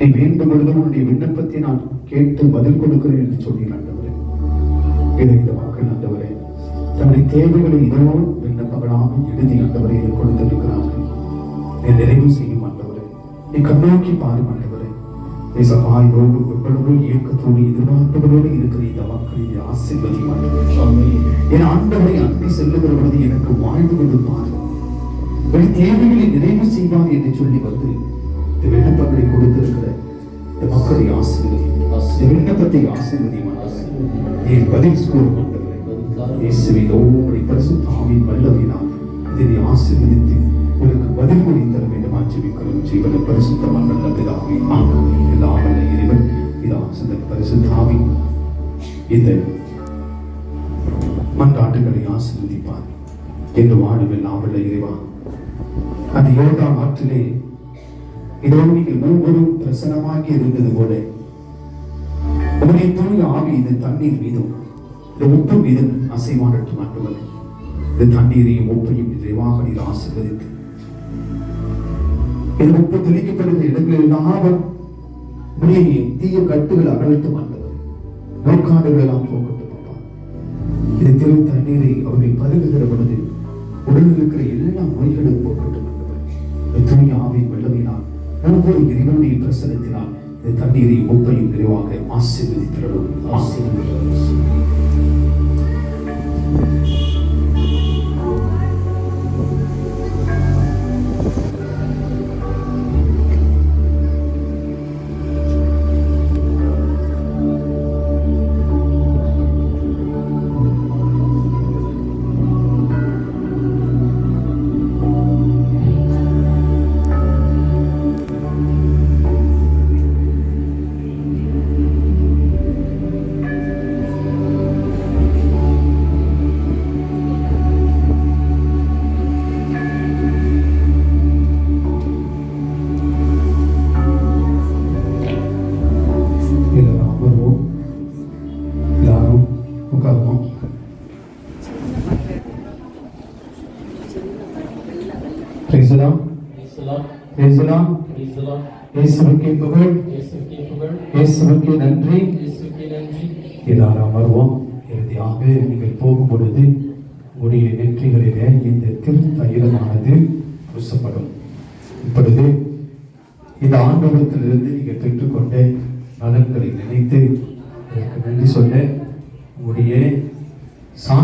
நீ வேண்டும் பொழுது உன்னுடைய விண்ணப்பத்தை நான் கேட்டு பதில் கொடுக்கிறேன் என்று சொல்லி ஆண்டவரே, இதை இந்த மக்கள் ஆண்டவரே தன்னுடைய தேவைகளை இதோ விண்ணப்பங்களாக எழுதி ஆண்டவரை இதை கொடுத்திருக்கிறார்கள். நீ நிறைவு செய்யும் ஆண்டவரே, நீ கண்ணோக்கி பாரும் ஆண்டவரே. இதோடு எவ்வளவு இயக்கத்தோடு எதிர்பார்ப்புகளோடு இருக்கிற இந்த மக்களை ஆசீர்வதி ஆண்டவரே. என் ஆண்டவரை அன்பை செல்லுகிற பொழுது எனக்கு வாழ்ந்து கொண்டு பாரு, தேவைகளை நிறைவு செய்வார் என்று சொல்லி வந்து இந்த விண்ணப்பங்களை கொடுத்திருக்கிற இந்த மக்களை ஆசீர்வதி, விண்ணப்பத்தை ஆசீர்வதி என் பதில் கூறும் ஆண்டவரே. இயேசுவின் ஒவ்வொரு பரிசுத்த ஆவியின் வல்லமையினால் இதை ஆசீர்வதித்து உனக்கு பதில் மொழி தர வேண்டும். ஆச்சரிக்கிறோம் ஜீவன பரிசுத்தமான நல்ல பிதாவே, ஆமென். எல்லாம் வல்ல இறைவன் பிதாசுத்த பரிசுத்த ஆவி இந்த மன்றாட்டுகளை ஆசீர்வதிப்பார் என்று வாழும். எல்லாம் வல்ல இறைவா, அந்த யோர்தான் ஆற்றிலே இதோ நீங்கள் ஒவ்வொரும் பிரசனமாகி இருந்தது போல உங்களுடைய தூய ஆவி இந்த தண்ணீர் மீதும் இந்த உப்பு மீது அசைவாடட்டும் ஆண்டவரே. இந்த தண்ணீரையும் உப்பையும் நிறைவாக நீர் ஆசீர்வதித்து இந்த உப்பு தெளிக்கப்படுகிற இடங்கள் எல்லாம் தீய கட்டுகள் அகலட்டும் ஆண்டவரே. நோக்காடுகள் எல்லாம் போகட்டும் அப்பா. இந்த திரு தண்ணீரை அவர்கள் பருகுகிற பொழுது உடலில் இருக்கிற எல்லா நோய்களும் போகட்டும் ஆண்டவரே. தூய ஆவியின் வல்லமையினால் ஒவ்வொரு இறைவனுடைய பிரசனத்தினால் இந்த தண்ணீரை உப்பையும் நிறைவாக ஆசீர்வதித்திரடும். இயேசுவுக்கே புகழ், இயேசுவுக்கே நன்றி. எல்லாரும் அமர்வோம். இறுதியாக நீங்கள் போகும் பொழுது உடைய நெற்றிகளிலே இந்த திருத்தயிரமானது பூசப்படும். இப்பொழுது இந்த ஆண்டவரத்திலிருந்து நீங்கள் பெற்றுக்கொண்ட நலன்களை நினைத்து நன்றி சொல்ல உடைய